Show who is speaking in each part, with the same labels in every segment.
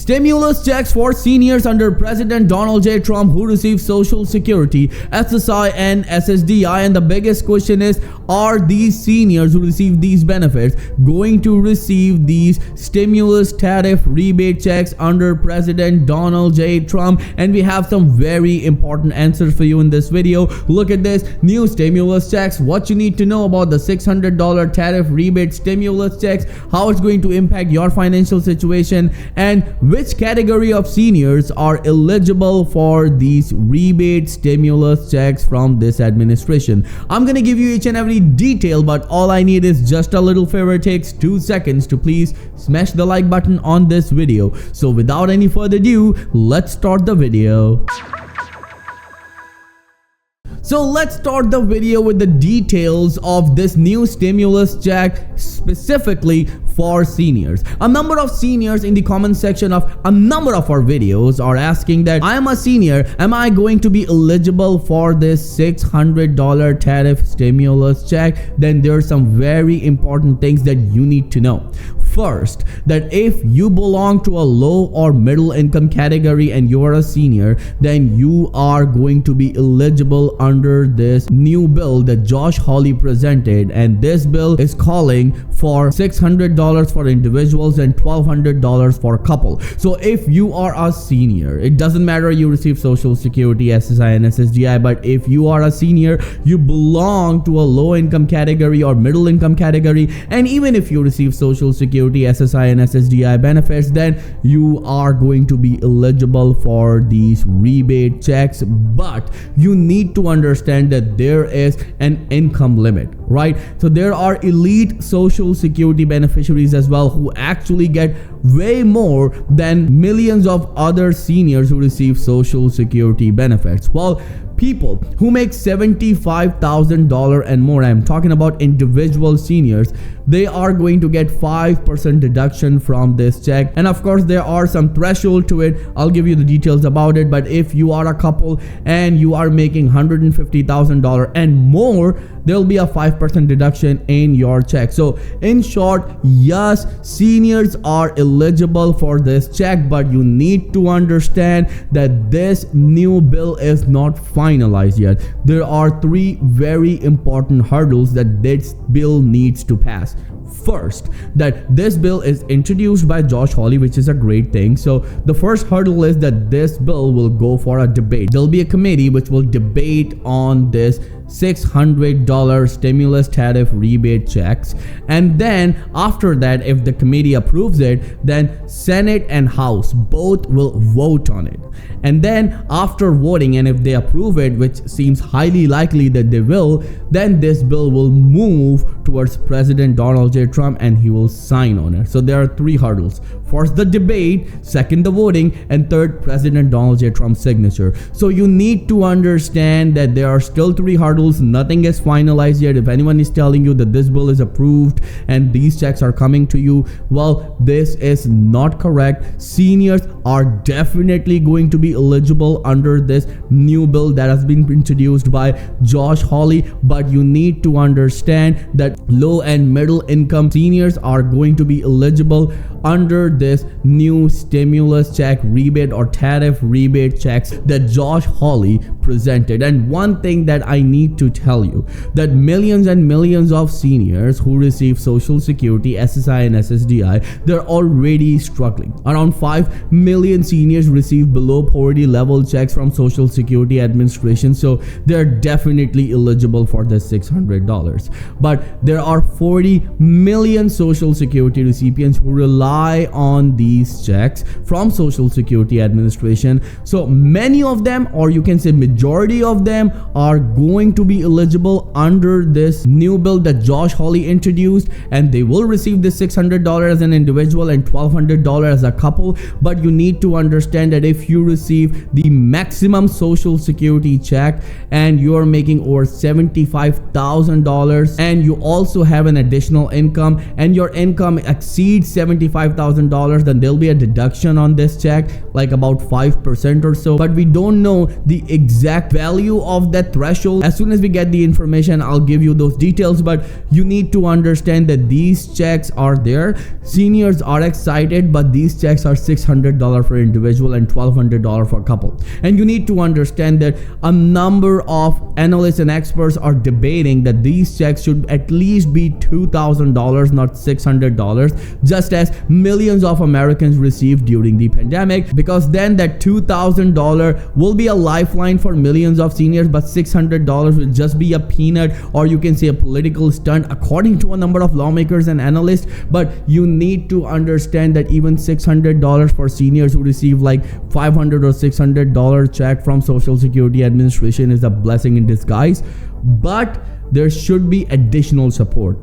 Speaker 1: Stimulus checks for seniors under President Donald J. Trump who receive Social Security SSI and SSDI. And the biggest question is, are these seniors who receive these benefits going to receive these stimulus tariff rebate checks under President Donald J. Trump? And we have some very important answers for you in this video. Look at this: new stimulus checks, what you need to know about the $600 tariff rebate stimulus checks, how it's going to impact your financial situation, and which category of seniors are eligible for these rebate stimulus checks from this administration. I'm gonna give you each and every detail, but all I need is just a little favor. It takes 2 seconds to please smash the like button on this video. So without any further ado, let's start the video. So let's start the video with the details of this new stimulus check specifically for seniors. A number of seniors in the comment section of a number of our videos are asking that, I am a senior, am I going to be eligible for this $600 tariff stimulus check? Then there are some very important things that you need to know. First, that if you belong to a low or middle income category and you are a senior, then you are going to be eligible under this new bill that Josh Hawley presented. And this bill is calling for $600 for individuals and $1,200 for a couple. So if you are a senior, it doesn't matter you receive Social Security, SSI and SSDI, but if you are a senior, you belong to a low income category or middle income category, and even if you receive Social Security, SSI and SSDI benefits, then you are going to be eligible for these rebate checks. But you need to understand that there is an income limit, right? So there are elite Social Security beneficiaries as well who actually get way more than millions of other seniors who receive Social Security benefits. Well, people who make $75,000 and more, I'm talking about individual seniors, they are going to get 5% deduction from this check. And of course there are some threshold to it. I'll give you the details about it. But if you are a couple and you are making $150,000 and more, there'll be a 5% deduction in your check. So in short, yes, seniors are eligible for this check, but you need to understand that this new bill is not finalized yet. There are 3 very important hurdles that this bill needs to pass. First, that this bill is introduced by Josh Hawley, which is a great thing. So the first hurdle is that this bill will go for a debate. There'll be a committee which will debate on this $600 stimulus tariff rebate checks, and then after that, if the committee approves it, then Senate and House both will vote on it. And then after voting, and if they approve it, which seems highly likely that they will, then this bill will move towards President Donald J. Trump and he will sign on it. So there are 3 hurdles. First, the debate; second, the voting; and third, President Donald J. Trump's signature. So you need to understand that there are still 3 hurdles. Nothing is finalized yet. If anyone is telling you that this bill is approved and these checks are coming to you, well, this is not correct. Seniors are definitely going to be eligible under this new bill that has been introduced by Josh Hawley, but you need to understand that low and middle income seniors are going to be eligible under this new stimulus check rebate or tariff rebate checks that Josh Hawley presented. And one thing that I need to tell you, that millions and millions of seniors who receive Social Security, SSI and SSDI, they're already struggling. Around 5 million seniors receive below poverty level checks from Social Security Administration, so they're definitely eligible for the $600. But there are 40 million Social Security recipients who rely on these checks from Social Security Administration. So many of them, or you can say majority of them, are going to be eligible under this new bill that Josh Hawley introduced, and they will receive this $600 as an individual and $1,200 as a couple. But you need to understand that if you receive the maximum Social Security check and you're making over $75,000 and you also have an additional income and your income exceeds $75,000, $25,000, then there'll be a deduction on this check, like about 5% or so. But we don't know the exact value of that threshold. As soon as we get the information, I'll give you those details. But you need to understand that these checks are there. Seniors are excited, but these checks are $600 for individual and $1,200 for couple. And you need to understand that a number of analysts and experts are debating that these checks should at least be $2,000, not $600, just as millions of Americans received during the pandemic, because then that $2,000 will be a lifeline for millions of seniors, but $600 will just be a peanut, or you can say a political stunt, according to a number of lawmakers and analysts. But you need to understand that even $600 for seniors who receive like $500 or $600 check from Social Security Administration is a blessing in disguise. But there should be additional support.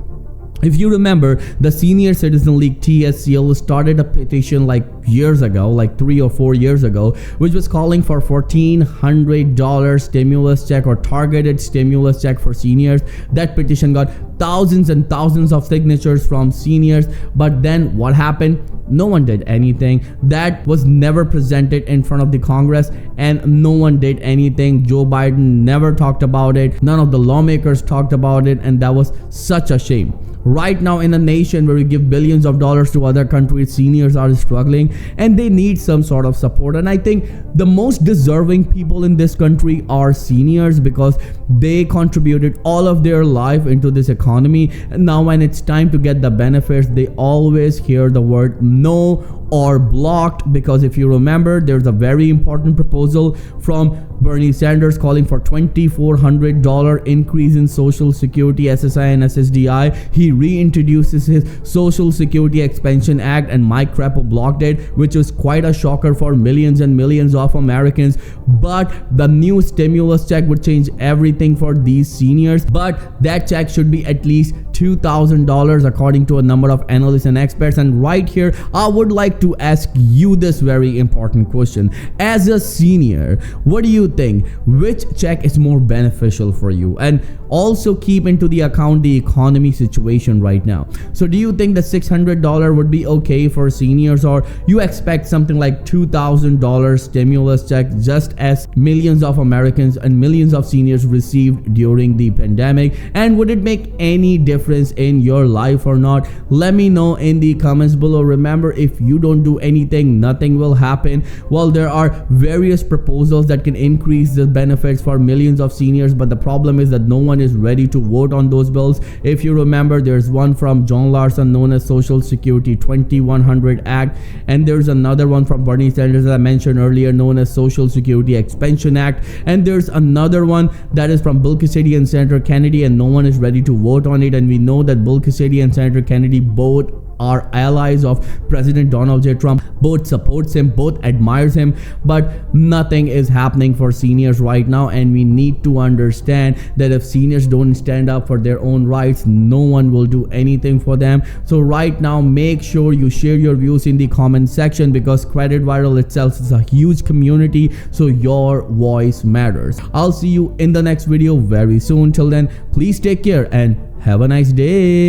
Speaker 1: If you remember, the Senior Citizen League TSCL started a petition like years ago, like 3 or 4 years ago, which was calling for $1,400 stimulus check or targeted stimulus check for seniors. That petition got thousands and thousands of signatures from seniors. But then what happened? No one did anything. That was never presented in front of the Congress, and no one did anything. Joe Biden never talked about it. None of the lawmakers talked about it, and that was such a shame. Right now, in a nation where we give billions of dollars to other countries, seniors are struggling and they need some sort of support. And I think the most deserving people in this country are seniors, because they contributed all of their life into this economy. And now when it's time to get the benefits, they always hear the word no or blocked. Because if you remember, there's a very important proposal from Bernie Sanders calling for $2,400 increase in Social Security SSI and SSDI. He reintroduces his Social Security Expansion Act, and Mike Crapo blocked it, which was quite a shocker for millions and millions of Americans. But the new stimulus check would change everything for these seniors. But that check should be at least $2,000 according to a number of analysts and experts. And right here, I would like to ask you this very important question. As a senior, what do you think? Which check is more beneficial for you? And also keep into the account the economy situation right now. So do you think the $600 would be okay for seniors, or you expect something like $2,000 stimulus check, just as millions of Americans and millions of seniors received during the pandemic? And would it make any difference in your life or not? Let me know in the comments below. Remember, if you don't do anything, nothing will happen. Well, there are various proposals that can increase the benefits for millions of seniors, but the problem is that no one is ready to vote on those bills. If you remember, there's one from John Larson known as Social Security 2100 Act, and there's another one from Bernie Sanders, as I mentioned earlier, known as Social Security Expansion Act, and there's another one that is from Bill Cassidy and Senator Kennedy, and no one is ready to vote on it. And we know that Bill Cassidy and Senator Kennedy both are allies of President Donald J. Trump, both supports him, both admires him, but nothing is happening for seniors right now. And we need to understand that if seniors don't stand up for their own rights, no one will do anything for them. So right now, make sure you share your views in the comment section, because Credit Viral itself is a huge community, so your voice matters. I'll see you in the next video very soon. Till then, please take care and have a nice day.